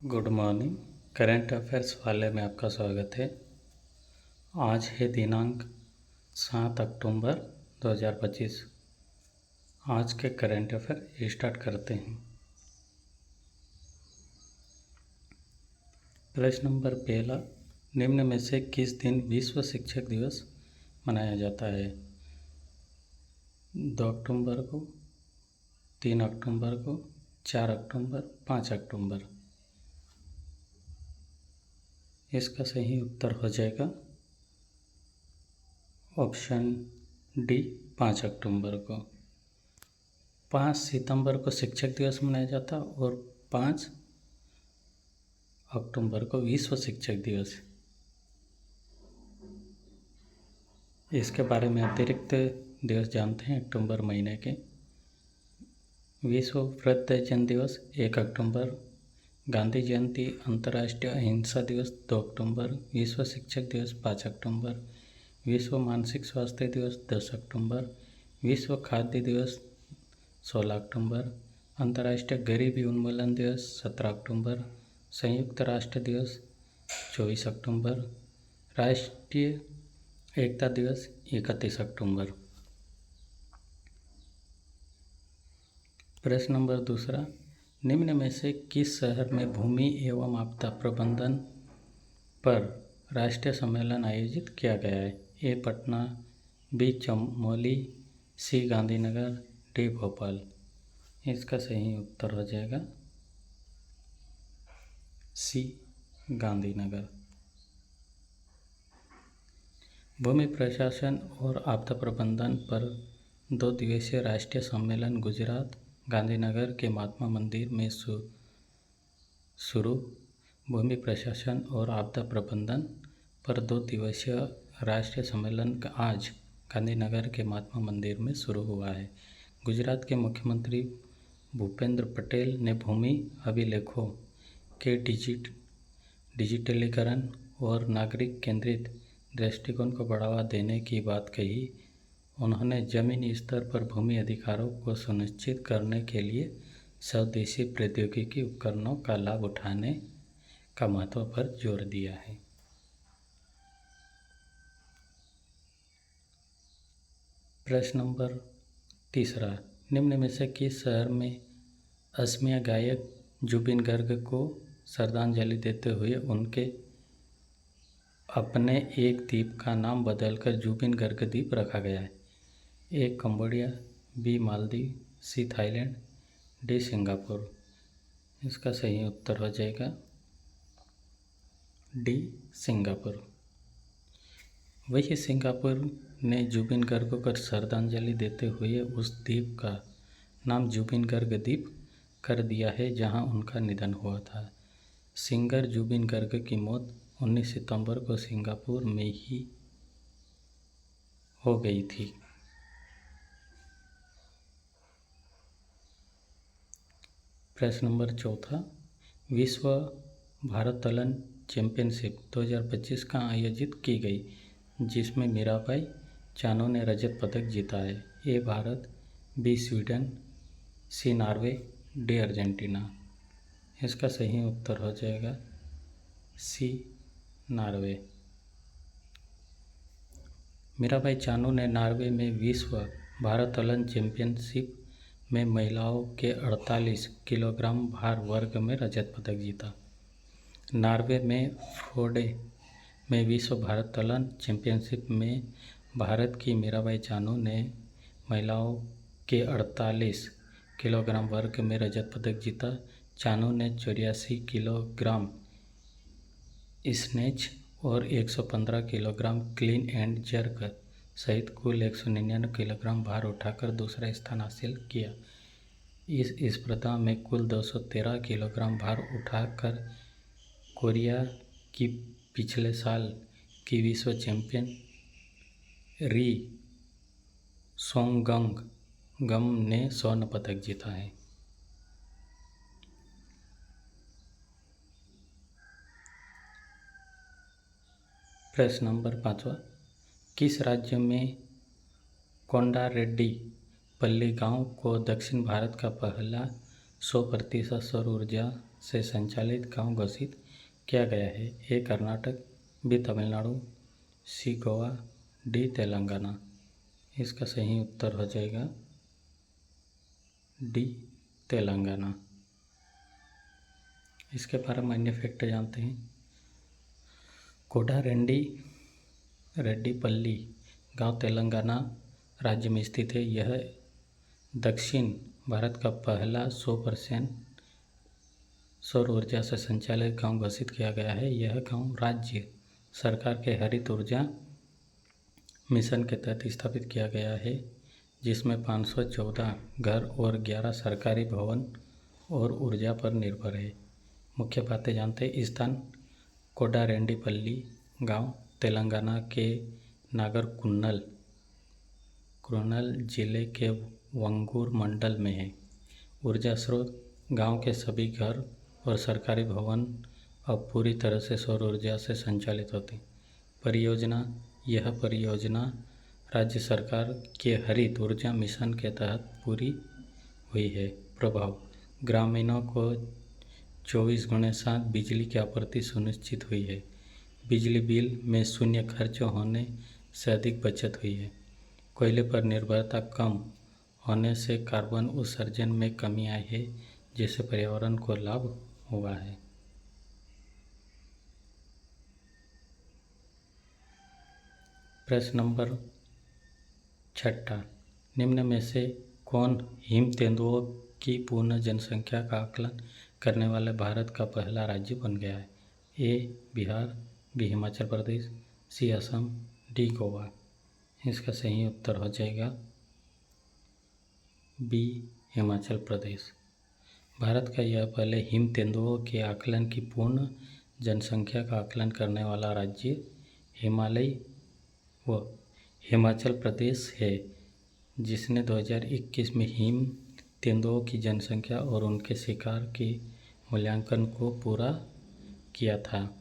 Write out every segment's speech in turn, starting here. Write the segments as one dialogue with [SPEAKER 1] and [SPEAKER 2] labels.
[SPEAKER 1] Good morning. Current affairs वाले में आपका स्वागत है। आज है दिनांक 7 अक्टूबर 2025। आज के करंट अफेयर स्टार्ट करते हैं। प्रश्न नंबर पहला, निम्न में से किस दिन विश्व शिक्षक दिवस मनाया जाता है? 2 अक्टूबर को, 3 अक्टूबर को, 4 अक्टूबर, 5 अक्टूबर। इसका सही उत्तर हो जाएगा ऑप्शन डी, 5 अक्टूबर को। 5 सितंबर को शिक्षक दिवस मनाया जाता और 5 अक्टूबर को विश्व शिक्षक दिवस। इसके बारे में अतिरिक्त दिवस जानते हैं अक्टूबर महीने के। विश्व वृद्धजन दिवस 1 अक्टूबर, गांधी जयंती अंतर्राष्ट्रीय अहिंसा दिवस 2 अक्टूबर, विश्व शिक्षक दिवस 5 अक्टूबर, विश्व मानसिक स्वास्थ्य दिवस 10 अक्टूबर, विश्व खाद्य दिवस 16 अक्टूबर, अंतर्राष्ट्रीय गरीबी उन्मूलन दिवस 17 अक्टूबर, संयुक्त राष्ट्र दिवस 24 अक्टूबर, राष्ट्रीय एकता दिवस 31 अक्टूबर। प्रश्न नंबर दूसरा, निम्न में से किस शहर में भूमि एवं आपदा प्रबंधन पर राष्ट्रीय सम्मेलन आयोजित किया गया है? ए पटना, बी चमोली, सी गांधीनगर, डी भोपाल। इसका सही उत्तर हो जाएगा सी गांधीनगर। भूमि प्रशासन और आपदा प्रबंधन पर 2 दिवसीय राष्ट्रीय सम्मेलन गुजरात गांधीनगर के महात्मा मंदिर में शुरू। भूमि प्रशासन और आपदा प्रबंधन पर 2 दिवसीय राष्ट्रीय सम्मेलन आज गांधीनगर के महात्मा मंदिर में शुरू हुआ है। गुजरात के मुख्यमंत्री भूपेंद्र पटेल ने भूमि अभिलेखों के डिजिटलीकरण और नागरिक केंद्रित दृष्टिकोण को बढ़ावा देने की बात कही। उन्होंने जमीनी स्तर पर भूमि अधिकारों को सुनिश्चित करने के लिए स्वदेशी प्रौद्योगिकी उपकरणों का लाभ उठाने का महत्व पर जोर दिया है। प्रश्न नंबर तीसरा, निम्न में से किस शहर में असमिया गायक जुबिन गर्ग को श्रद्धांजलि देते हुए उनके अपने एक द्वीप का नाम बदलकर जुबिन गर्ग द्वीप रखा गया है? A Cambodia, B Maldives, C Thailand, D Singapore. इसका सही उत्तर हो जाएगा डी सिंगापुर। वही सिंगापुर ने जुबिन गर्ग को श्रद्धांजलि देते हुए उस द्वीप का नाम जुबिन गर्ग द्वीप कर दिया है जहां उनका निधन हुआ था। सिंगर जुबिन गर्ग की मौत 19 सितंबर को सिंगापुर में ही हो गई थी। प्रश्न नंबर चौथा, विश्व भारोत्तोलन चैंपियनशिप 2025 कहाँ आयोजित की गई, जिसमें मीराबाई चानू ने रजत पदक जीता है? A Bharat, B Sweden, C Norway, D Argentina. इसका सही उत्तर हो जाएगा सी नॉर्वे। मीराबाई चानू ने नॉर्वे में विश्व भारोत्तोलन चैंपियनशिप में महिलाओं के 48 किलोग्राम भार वर्ग में रजत पदक जीता। नॉर्वे में फोर्डे में विश्व भारोत्तोलन चैंपियनशिप में भारत की मीराबाई चानू ने महिलाओं के 48 किलोग्राम वर्ग में रजत पदक जीता। चानू ने 84 किलोग्राम स्नेच और 115 किलोग्राम क्लीन एंड जर्क सहित कुल 199 किलोग्राम भार उठाकर दूसरा स्थान हासिल किया। इस स्पर्धा में कुल 213 किलोग्राम भार उठाकर कोरिया की पिछले साल की विश्व चैंपियन री सोंगगम ने स्वर्ण पदक जीता है। प्रश्न नंबर 5वां, किस राज्य में कोंडारेड्डी पल्ली गांव को दक्षिण भारत का पहला 100% सौर ऊर्जा से संचालित गांव घोषित किया गया है? ए कर्नाटक, बी तमिलनाडु, सी गोवा, डी तेलंगाना। इसका सही उत्तर हो जाएगा डी तेलंगाना। इसके बारे में अन्य फैक्ट जानते हैं। कोडारेड्डी रेड्डीपल्ली गांव तेलंगाना राज्य में स्थित है। यह दक्षिण भारत का पहला 100% सौर ऊर्जा से संचालित गांव घोषित किया गया है। यह गांव राज्य सरकार के हरित ऊर्जा मिशन के तहत स्थापित किया गया है, जिसमें 514 घर और 11 सरकारी भवन और ऊर्जा पर निर्भर है। मुख्य बातें जानते हैं। स्थान कोडारेड्डीपल्ली गांव तेलंगाना के कुर्नूल जिले के वंगूर मंडल में है। ऊर्जा स्रोत गांव के सभी घर और सरकारी भवन अब पूरी तरह से सौर ऊर्जा से संचालित होते हैं। परियोजना यह परियोजना राज्य सरकार के हरित ऊर्जा मिशन के तहत पूरी हुई है। प्रभाव ग्रामीणों को 24x7 बिजली की आपूर्ति सुनिश्चित हुई है। बिजली बिल में शून्य खर्च होने से अधिक बचत हुई है। कोयले पर निर्भरता कम होने से कार्बन उत्सर्जन में कमी आई है, जिससे पर्यावरण को लाभ हुआ है। प्रश्न नंबर 6, निम्न में से कौन हिम तेंदुओं की पूर्ण जनसंख्या का आकलन करने वाले भारत का पहला राज्य बन गया है? ए बिहार, बी हिमाचल प्रदेश, सी असम, डी गोवा। इसका सही उत्तर हो जाएगा बी हिमाचल प्रदेश। भारत का यह पहले हिम तेंदुओं के आकलन की पूर्ण जनसंख्या का आकलन करने वाला राज्य हिमाचल प्रदेश है, जिसने 2021 में हिम तेंदुओं की जनसंख्या और उनके शिकार के मूल्यांकन को पूरा किया था।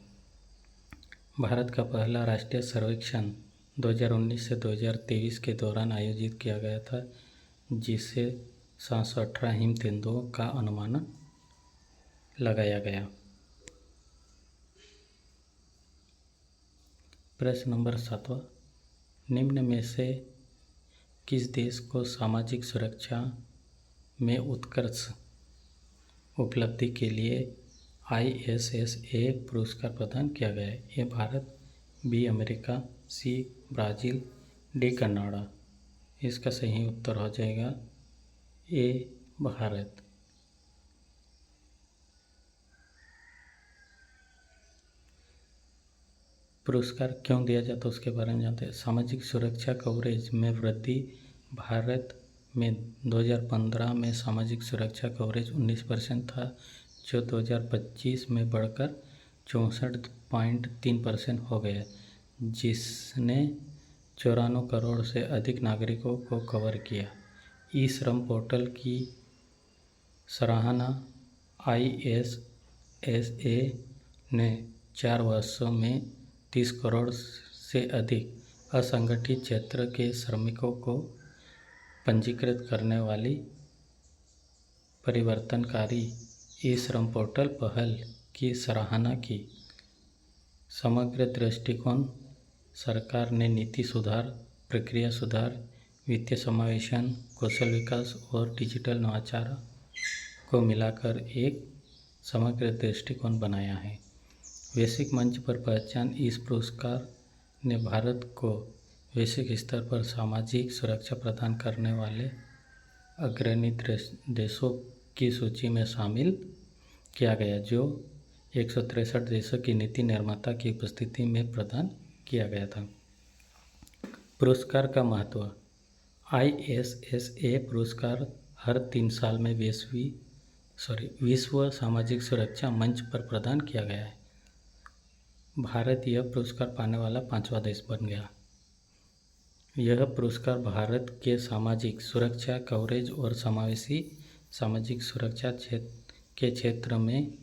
[SPEAKER 1] भारत का पहला राष्ट्रीय सर्वेक्षण 2019 से 2023 के दौरान आयोजित किया गया था, जिससे 718 हिम तेंदुओं का अनुमान लगाया गया। प्रश्न नंबर 7, निम्न में से किस देश को सामाजिक सुरक्षा में उत्कृष्ट उपलब्धि के लिए ISSA पुरस्कार प्रदान किया गया है? A Bharat, B America, C Brazil, D Canada. इसका सही उत्तर हो जाएगा ए भारत। पुरस्कार क्यों दिया जाता है उसके बारे में जानते हैं। सामाजिक सुरक्षा कवरेज में वृद्धि भारत में 2015 में सामाजिक सुरक्षा कवरेज 19% था, जो 2025 में बढ़कर 64.3% हो गया, जिसने 94 करोड़ से अधिक नागरिकों को कवर किया। ई श्रम पोर्टल की सराहना ISSA ने 4 वर्षों में 30 करोड़ से अधिक असंगठित क्षेत्र के श्रमिकों को पंजीकृत करने वाली परिवर्तनकारी ई श्रम पोर्टल पहल की सराहना की। समग्र दृष्टिकोण सरकार ने नीति सुधार, प्रक्रिया सुधार, वित्तीय समावेशन, कौशल विकास और डिजिटल नवाचार को मिलाकर एक समग्र दृष्टिकोण बनाया है। वैश्विक मंच पर पहचान इस पुरस्कार ने भारत को वैश्विक स्तर पर सामाजिक सुरक्षा प्रदान करने वाले अग्रणी देशों की सूची में शामिल किया गया, जो 163 देशों की नीति निर्माता की उपस्थिति में प्रदान किया गया था। पुरस्कार का महत्व। ISSA पुरस्कार हर 3 साल में विश्व सामाजिक सुरक्षा मंच पर प्रदान किया गया है। भारत यह पुरस्कार पाने वाला 5वां देश बन गया। यह पुरस्कार भारत के सामाजिक सुरक्षा कवरेज और समावेशी सामाजिक सुरक्षा के क्षेत्र में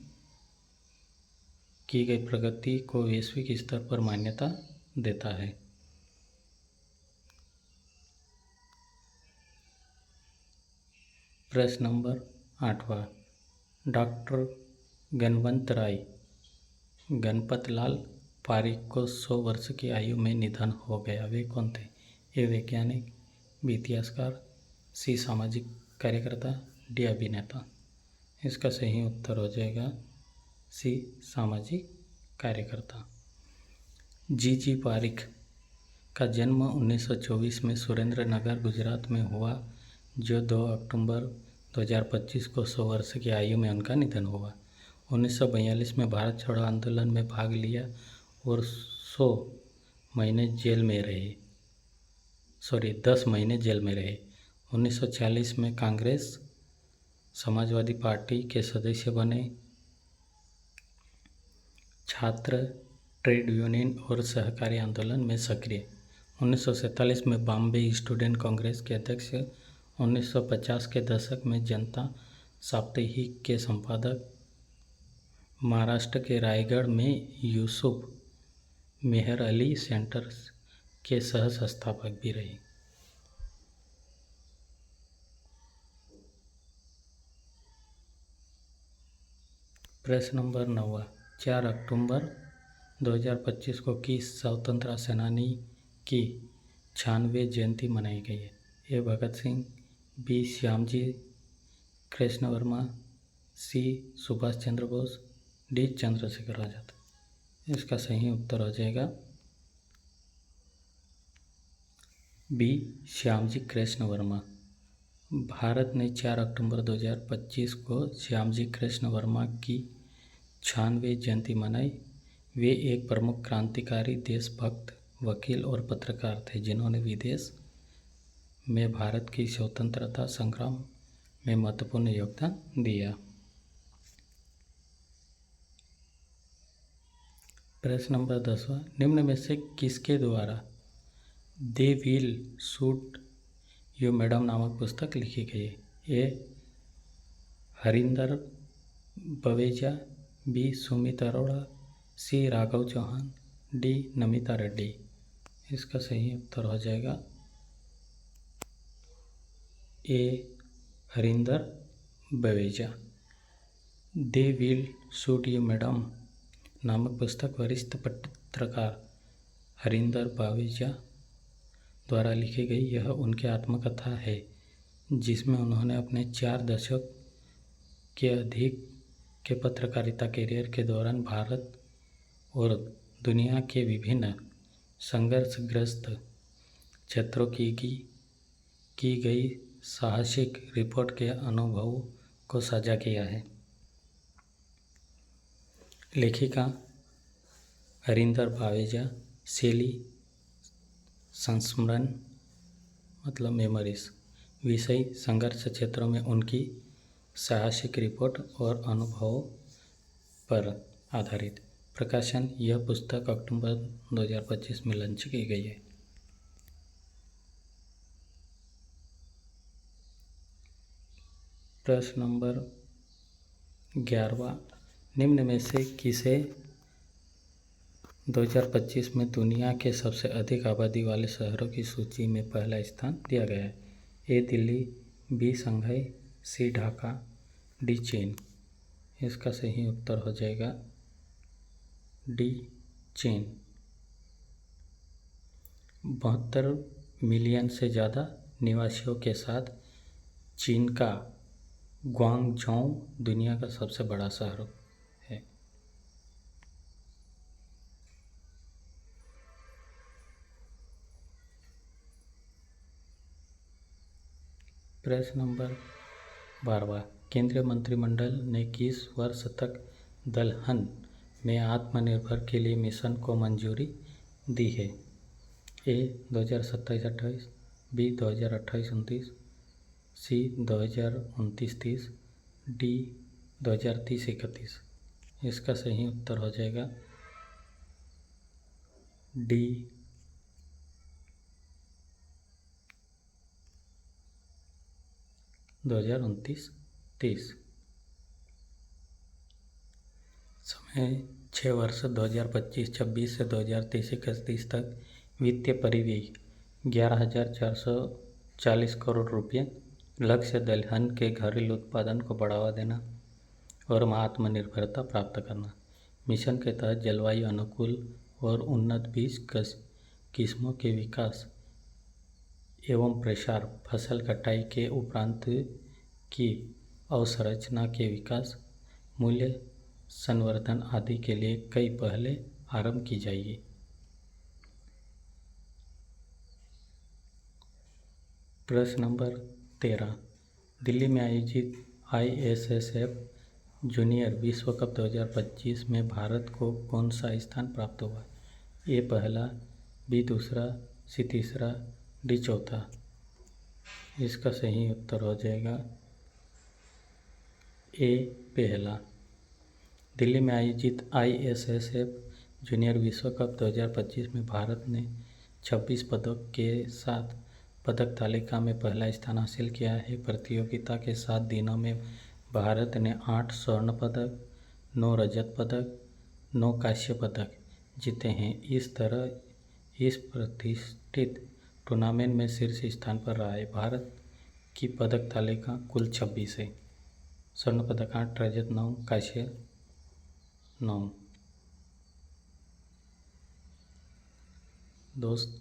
[SPEAKER 1] की गई प्रगति को वैश्विक स्तर पर मान्यता देता है। प्रश्न नंबर 8, डॉक्टर गणवंत राय गणपत लाल पारिक को 100 वर्ष की आयु में निधन हो गया। वे कौन थे? ए वैज्ञानिक, बी इतिहासकार, सी सामाजिक कार्यकर्ता, डी अभिनेता। इसका सही उत्तर हो जाएगा सी सामाजिक कार्यकर्ता। जी पारिक का जन्म 1924 में सुरेंद्र नगर गुजरात में हुआ, जो 2 अक्टूबर 2025 को 100 वर्ष की आयु में उनका निधन हुआ। 1942 में भारत छोड़ो आंदोलन में भाग लिया और 10 महीने जेल में रहे। 1940 में कांग्रेस समाजवादी पार्टी के सदस्य बने। छात्र, ट्रेड यूनियन और सहकारी आंदोलन में सक्रिय। 1947 में बॉम्बे स्टूडेंट कांग्रेस के अध्यक्ष। 1950 के दशक में जनता साप्ताहिक के संपादक। महाराष्ट्र के रायगढ़ में यूसुफ मेहर अली सेंटर के सह संस्थापक भी रहे। प्रश्न नंबर 9, 4 अक्टूबर 2025 को किस स्वतंत्रता सेनानी की 96वीं जयंती मनाई गई है? ए भगत सिंह, बी श्यामजी कृष्ण वर्मा, सी सुभाष चंद्र बोस, डी चंद्रशेखर आजाद। इसका सही उत्तर हो जाएगा बी श्यामजी कृष्ण वर्मा। भारत ने 4 अक्टूबर 2025 को श्यामजी कृष्ण वर्मा की 96वीं जयंती मनाई। वे एक प्रमुख क्रांतिकारी, देशभक्त, वकील और पत्रकार थे, जिन्होंने विदेश में भारत की स्वतंत्रता संग्राम में महत्वपूर्ण योगदान दिया। प्रश्न नंबर 10, निम्न में से किसके द्वारा they will shoot you madam नामक पुस्तक लिखी गई है? A Harinder Baweja, B Sumit Arora, C Raghav Chauhan, D Namita Reddy. इसका सही उत्तर हो जाएगा A Harinder Baweja. They will shoot you madam नामक पुस्तक वरिष्ठ पत्रकार हरिंदर बवेजा द्वारा लिखी गई। यह उनकी आत्मकथा है, जिसमें उन्होंने अपने 4 दशक के अधिक के पत्रकारिता करियर के दौरान भारत और दुनिया के विभिन्न संघर्षग्रस्त क्षेत्रों की गई साहसिक रिपोर्ट के अनुभवों को साझा किया है। लेखिका हरिंदर बवेजा, शैली संस्मरण मतलब मेमोरीज। विषय संघर्ष क्षेत्रों में उनकी साहसिक रिपोर्ट और अनुभवों पर आधारित। प्रकाशन, यह पुस्तक अक्टूबर 2025 में लॉन्च की गई है। प्रश्न नंबर 11, निम्न में से किसे 2025 में दुनिया के सबसे अधिक आबादी वाले शहरों की सूची में पहला स्थान दिया गया है? ए दिल्ली, बी शंघाई, सी ढाका, डी चीन। इसका सही उत्तर हो जाएगा डी चीन। 72 मिलियन से ज़्यादा निवासियों के साथ चीन का ग्वांगझोउ दुनिया का सबसे बड़ा शहर है। प्रश्न नंबर 12, केंद्रीय मंत्रिमंडल ने किस वर्ष तक दलहन में आत्मनिर्भर के लिए मिशन को मंजूरी दी है? ए 2027-28, बी 2028-29, सी 2029-30, डी 2030-31। इसका सही उत्तर हो जाएगा डी 2029-30। समय 6 वर्ष 2025-26 से 2030-31 तक वित्तीय परिव्यय 11,440 करोड़ रुपये। लक्ष्य दलहन के घरेलू उत्पादन को बढ़ावा देना और आत्मनिर्भरता प्राप्त करना। मिशन के तहत जलवायु अनुकूल और उन्नत बीज किस्मों के विकास एवं प्रसार, फसल कटाई के उपरांत की अवसंरचना के विकास, मूल्य संवर्धन आदि के लिए कई पहलें आरंभ की जाएगी। प्रश्न नंबर 13, दिल्ली में आयोजित ISSF जूनियर विश्व कप 2025 में भारत को कौन सा स्थान प्राप्त हुआ? ए पहला, बी दूसरा, सी तीसरा, डी चौथा। इसका सही उत्तर हो जाएगा ए पहला। दिल्ली में आयोजित ISSF जूनियर विश्व कप 2025 में भारत ने 26 पदक के साथ पदक तालिका में पहला स्थान हासिल किया है। प्रतियोगिता के 7 दिनों में भारत ने 8 स्वर्ण पदक, 9 रजत पदक, 9 कांस्य पदक जीते हैं। इस तरह इस प्रतिष्ठित टूर्नामेंट में शीर्ष स्थान पर रहा है। भारत की पदक तालिका कुल 26 है। स्वर्ण पदक 8, रजत 9, कांस्य 9। दोस्त,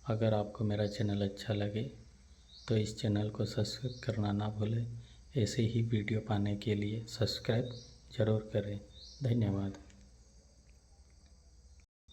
[SPEAKER 1] अगर आपको मेरा चैनल अच्छा लगे तो इस चैनल को सब्सक्राइब करना ना भूलें। ऐसे ही वीडियो पाने के लिए सब्सक्राइब ज़रूर करें। धन्यवाद।